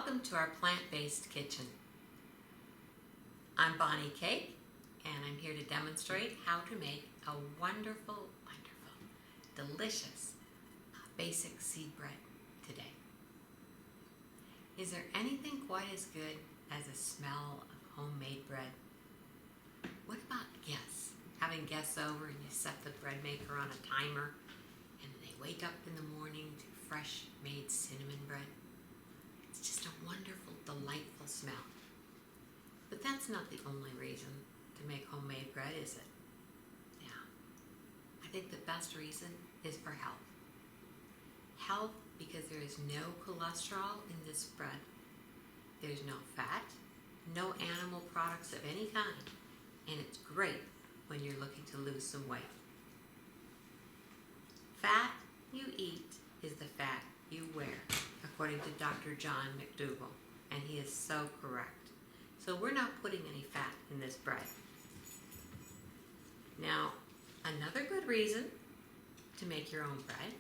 Welcome to our plant-based kitchen. I'm Bonnie Cake, and I'm here to demonstrate how to make a wonderful, delicious basic seed bread today. Is there anything quite as good as the smell of homemade bread? What about guests? Having guests over and you set the bread maker on a timer and they wake up in the morning to fresh made cinnamon bread. It's just a wonderful, delightful smell. But that's not the only reason to make homemade bread, is it? Yeah. I think the best reason is for health. Health because there is no cholesterol in this bread. There's no fat, no animal products of any kind, and it's great when you're looking to lose some weight. Fat you eat is the fat you wear, according to Dr. John McDougall, and he is so correct. So we're not putting any fat in this bread. Now, another good reason to make your own bread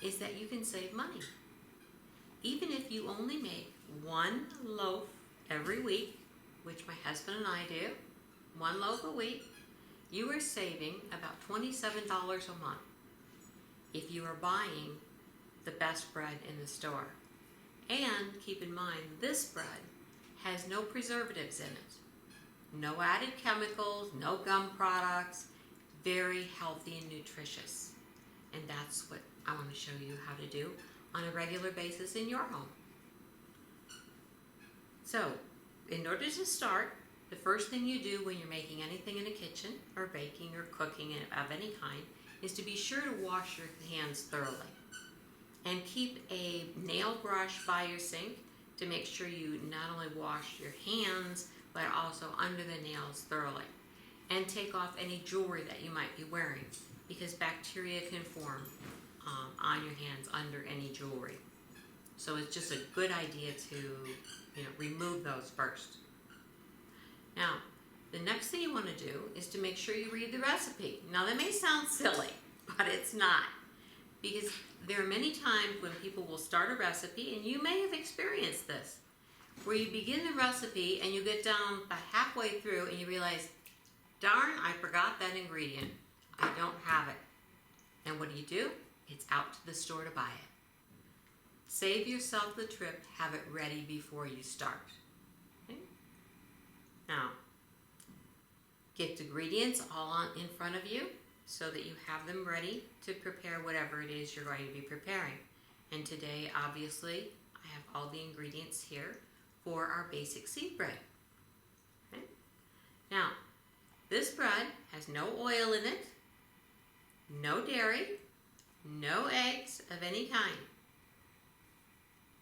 is that you can save money. Even if you only make one loaf every week, which my husband and I do, one loaf a week, you are saving about $27 a month if you are buying the best bread in the store. And keep in mind, this bread has no preservatives in it. No added chemicals, no gum products, very healthy and nutritious. And that's what I want to show you how to do on a regular basis in your home. So, in order to start, the first thing you do when you're making anything in a kitchen or baking or cooking of any kind is to be sure to wash your hands thoroughly. And keep a nail brush by your sink to make sure you not only wash your hands, but also under the nails thoroughly. And take off any jewelry that you might be wearing, because bacteria can form on your hands under any jewelry. So it's just a good idea to remove those first. Now, the next thing you want to do is to make sure you read the recipe. Now that may sound silly, but it's not. Because there are many times when people will start a recipe, and you may have experienced this, where you begin the recipe and you get down about halfway through and you realize, darn, I forgot that ingredient. I don't have it. And what do? It's out to the store to buy it. Save yourself the trip, have it ready before you start. Okay? Now, get the ingredients all in front of you so that you have them ready to prepare whatever it is you're going to be preparing. And today, obviously, I have all the ingredients here for our basic seed bread. Okay? Now, this bread has no oil in it, no dairy, no eggs of any kind.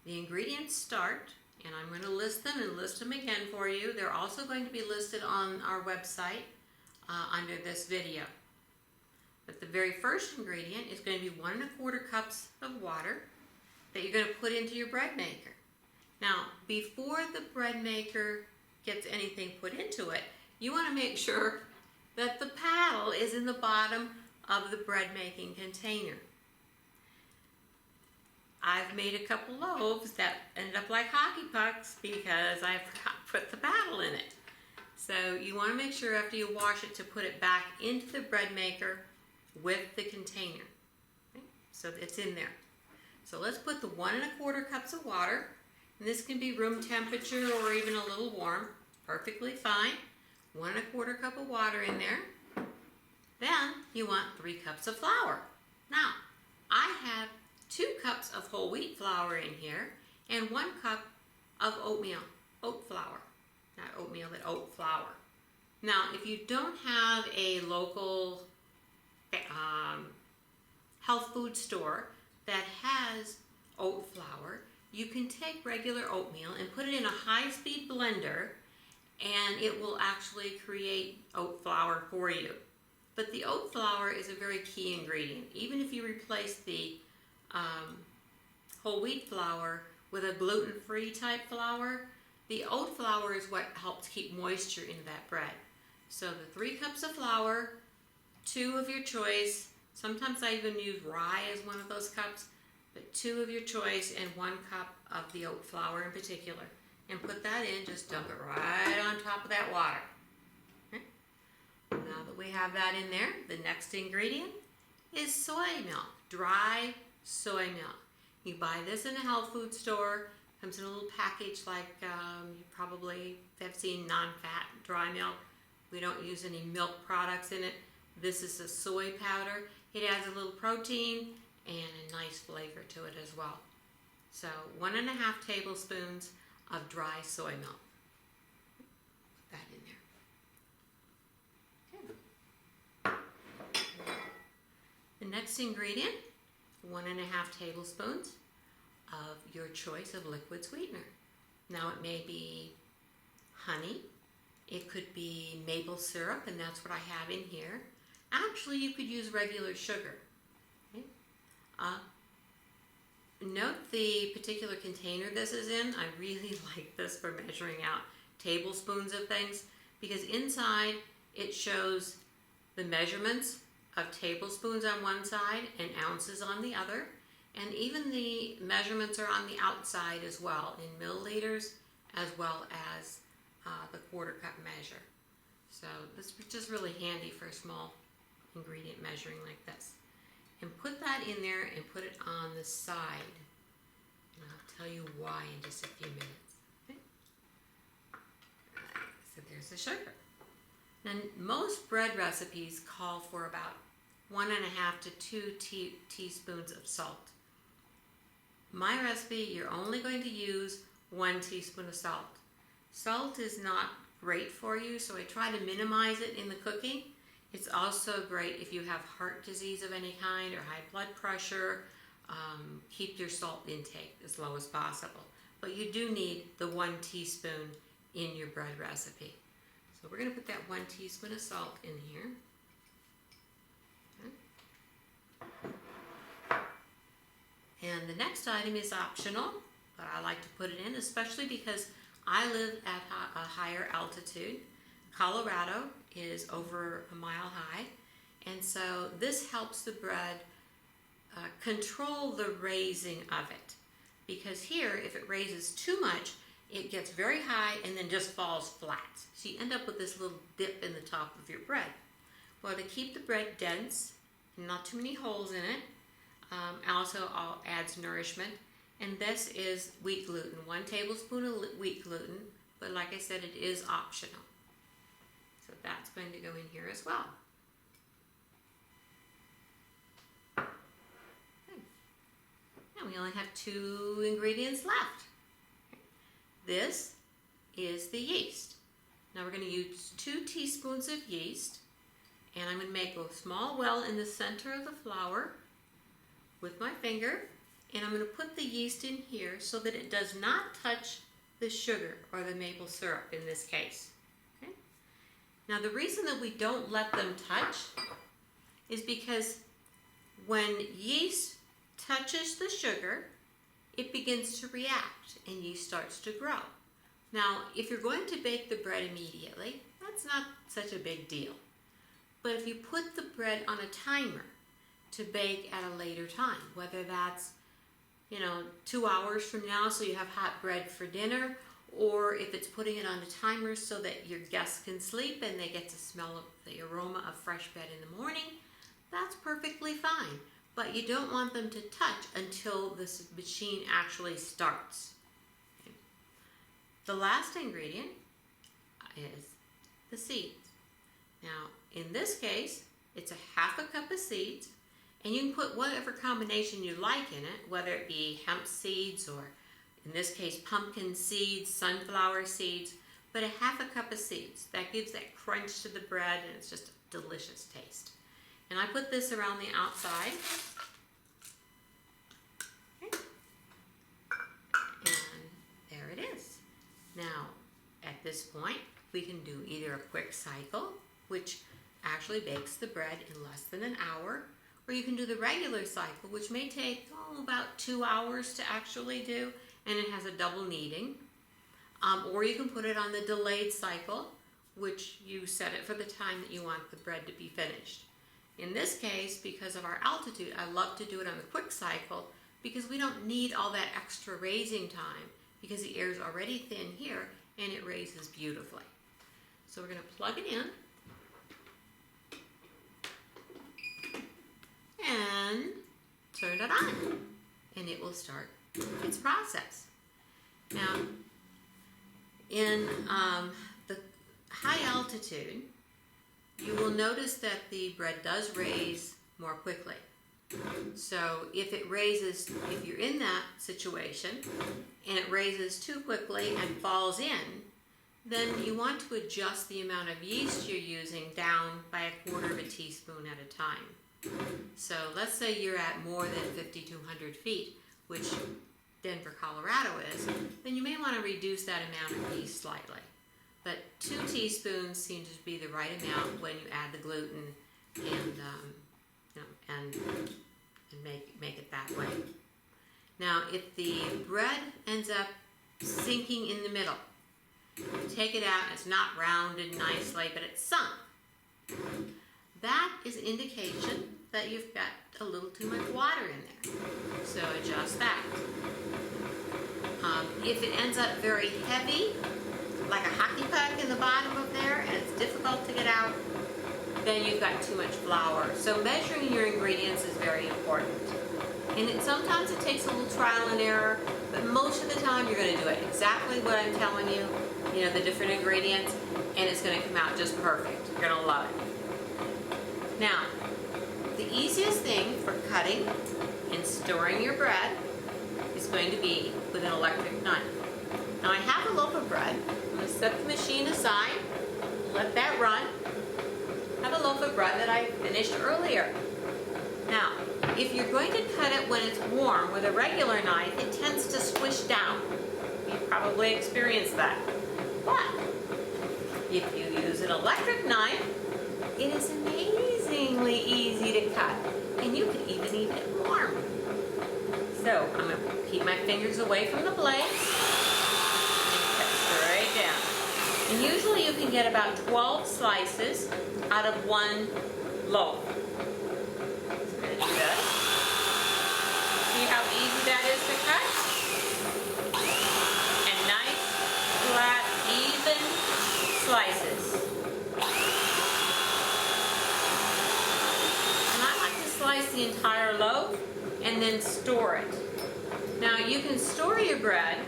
The ingredients start, and I'm going to list them and list them again for you. They're also going to be listed on our website under this video. But the very first ingredient is going to be 1 1/4 cups of water that you're going to put into your bread maker. Now, before the bread maker gets anything put into it, you want to make sure that the paddle is in the bottom of the bread making container. I've made a couple loaves that ended up like hockey pucks because I forgot to put the paddle in it. So you want to make sure after you wash it to put it back into the bread maker with the container. Okay? So it's in there. So let's put the 1 1/4 cups of water, and this can be room temperature or even a little warm, perfectly fine. 1 1/4 cup of water in there. Then you want 3 cups of flour. Now, I have 2 cups of whole wheat flour in here and 1 cup of oatmeal, oat flour. Not oatmeal, but oat flour. Now, if you don't have a local health food store that has oat flour, you can take regular oatmeal and put it in a high-speed blender, and it will actually create oat flour for you. But the oat flour is a very key ingredient. Even if you replace the whole wheat flour with a gluten-free type flour, the oat flour is what helps keep moisture in that bread. So the 3 cups of flour, 2 of your choice. Sometimes I even use rye as one of those cups. but 2 of your choice and 1 cup of the oat flour in particular. And put that in, just dump it right on top of that water. Okay. Now that we have that in there, the next ingredient is soy milk, dry soy milk. You buy this in a health food store. Comes in a little package like you probably have seen non-fat dry milk. We don't use any milk products in it. This is a soy powder. It adds a little protein and a nice flavor to it as well. So 1.5 tablespoons of dry soy milk. Put that in there. Okay. The next ingredient, 1.5 tablespoons of your choice of liquid sweetener. Now it may be honey, it could be maple syrup, and that's what I have in here. Actually, you could use regular sugar. Okay. Note the particular container this is in. I really like this for measuring out tablespoons of things, because inside it shows the measurements of tablespoons on one side and ounces on the other, and even the measurements are on the outside as well in milliliters, as well as the quarter cup measure. So this is just really handy for a small ingredient measuring like this. And put that in there and put it on the side. And I'll tell you why in just a few minutes. Okay? Right, so there's the sugar. Now most bread recipes call for about 1.5 to 2 teaspoons of salt. My recipe, you're only going to use 1 teaspoon of salt. Salt is not great for you, so I try to minimize it in the cooking. It's also great if you have heart disease of any kind or high blood pressure. Keep your salt intake as low as possible. But you do need the 1 teaspoon in your bread recipe. So we're going to put that 1 teaspoon of salt in here. And the next item is optional, but I like to put it in, especially because I live at a higher altitude. Colorado is over a mile high, and so this helps the bread control the raising of it. Because here, if it raises too much, it gets very high and then just falls flat. So you end up with this little dip in the top of your bread. Well, to keep the bread dense, and not too many holes in it, also adds nourishment. And this is wheat gluten, 1 tablespoon of wheat gluten, but like I said, it is optional. So that's going to go in here as well. Okay. Now we only have 2 ingredients left. This is the yeast. Now we're going to use 2 teaspoons of yeast, and I'm going to make a small well in the center of the flour with my finger, and I'm going to put the yeast in here so that it does not touch the sugar or the maple syrup in this case. Okay? Now the reason that we don't let them touch is because when yeast touches the sugar, it begins to react and yeast starts to grow. Now if you're going to bake the bread immediately, that's not such a big deal. But if you put the bread on a timer to bake at a later time, whether that's 2 hours from now so you have hot bread for dinner, or if it's putting it on a timer so that your guests can sleep and they get to smell the aroma of fresh bread in the morning, that's perfectly fine. But you don't want them to touch until this machine actually starts. Okay. The last ingredient is the seeds. Now, in this case, it's 1/2 cup of seeds, and you can put whatever combination you like in it, whether it be hemp seeds or, in this case, pumpkin seeds, sunflower seeds, but 1/2 cup of seeds. That gives that crunch to the bread, and it's just a delicious taste. And I put this around the outside. Okay. And there it is. Now, at this point, we can do either a quick cycle, which actually bakes the bread in less than an hour, or you can do the regular cycle, which may take about 2 hours to actually do, and it has a double kneading. Or you can put it on the delayed cycle, which you set it for the time that you want the bread to be finished. In this case, because of our altitude, I love to do it on the quick cycle because we don't need all that extra raising time because the air is already thin here and it raises beautifully. So we're going to plug it in and turn it on, and it will start its process. Now, in the high altitude, you will notice that the bread does raise more quickly. So if you're in that situation and it raises too quickly and falls in, then you want to adjust the amount of yeast you're using down by 1/4 teaspoon at a time. So let's say you're at more than 5,200 feet, which Denver, Colorado is, then you may want to reduce that amount of yeast slightly. But 2 teaspoons seems to be the right amount when you add the gluten and make it that way. Now, if the bread ends up sinking in the middle, you take it out and it's not rounded nicely, but it's sunk. That is an indication that you've got a little too much water in there. So adjust that. If it ends up very heavy, like a hockey puck in the bottom of there, and it's difficult to get out, then you've got too much flour. So measuring your ingredients is very important. And sometimes it takes a little trial and error, but most of the time you're going to do it exactly what I'm telling you, the different ingredients, and it's going to come out just perfect. You're going to love it. Now, the easiest thing for cutting and storing your bread is going to be with an electric knife. Now I have a loaf of bread. I'm going to set the machine aside, let that run. I have a loaf of bread that I finished earlier. Now, if you're going to cut it when it's warm with a regular knife, it tends to squish down. You've probably experienced that. But if you use an electric knife, it is amazingly easy to cut, and you can even eat it warm. So I'm going to keep my fingers away from the blades and cut straight down. And usually you can get about 12 slices out of one loaf. So I'm going to do that. See how easy that is to cut? And nice, flat, even slices. And I like to slice the entire loaf and then store it. Now you can store your bread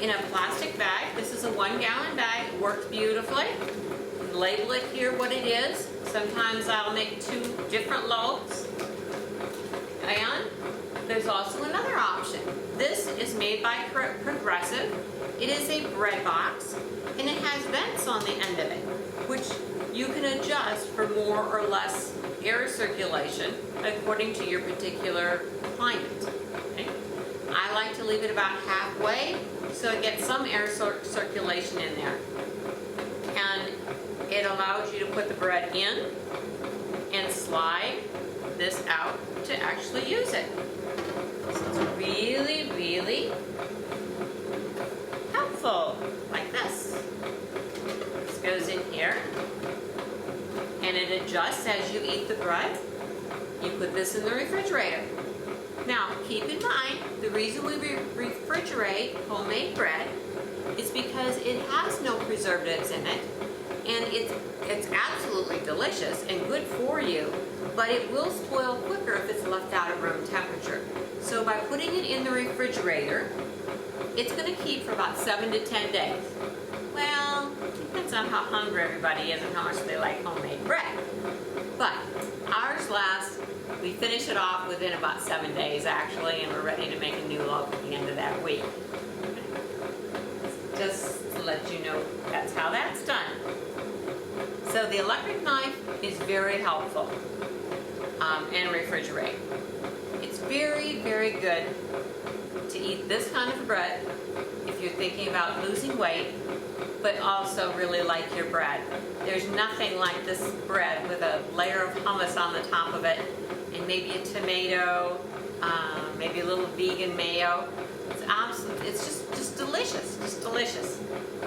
in a plastic bag. This is a 1-gallon bag. It works beautifully. Label it here what it is. Sometimes I'll make 2 different loaves. And there's also another option. This is made by Progressive. It is a bread box, and it has vents on the end of it, which you can adjust for more or less air circulation according to your particular climate. Okay? I like to leave it about halfway so it gets some air circulation in there. And it allows you to put the bread in and slide this out to actually use it. So it's really, really helpful, like this. This goes in here, and it adjusts as you eat the bread. You put this in the refrigerator. Now, keep in mind, the reason we refrigerate homemade bread is because it has no preservatives in it, and it's absolutely delicious and good for you, but it will spoil quicker if it's left out at room temperature. So by putting it in the refrigerator, it's going to keep for about 7 to 10 days. Well, it depends on how hungry everybody is and how much they like homemade bread. But ours lasts, we finish it off within about 7 days actually, and we're ready to make a new loaf at the end of that week. Just to let you know, that's how that's done. So the electric knife is very helpful, and refrigerate. It's very, very good to eat this kind of bread if you're thinking about losing weight, but also really like your bread. There's nothing like this bread with a layer of hummus on the top of it, and maybe a tomato, maybe a little vegan mayo. It's just delicious, just delicious.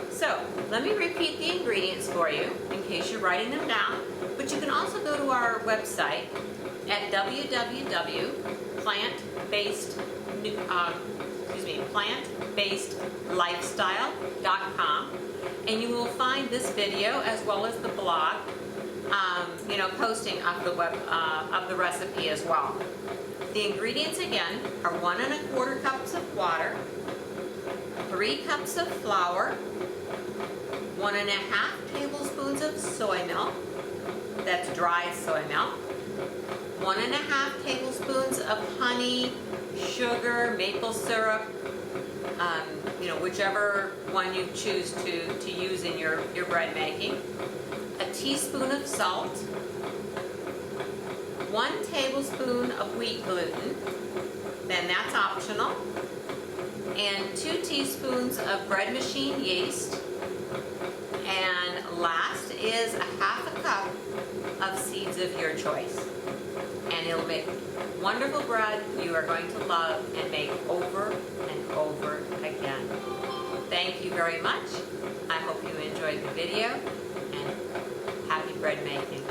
So let me repeat the ingredients for you in case you're writing them down, but you can also go to our website at www.plantbased plant-based-lifestyle.com, and you will find this video as well as the blog, posting of the recipe as well. The ingredients again are 1 1/4 cups of water, 3 cups of flour, 1 1/2 tablespoons of soy milk, that's dried soy milk, 1 1/2 tablespoons of honey, sugar, maple syrup, whichever one you choose to use in your bread making, a teaspoon of salt, 1 tablespoon of wheat gluten, then that's optional, and 2 teaspoons of bread machine yeast, and last is a 1/2 cup of seeds of your choice. And it'll make wonderful bread you are going to love and make over and over again. Thank you very much. I hope you enjoyed the video, and happy bread making.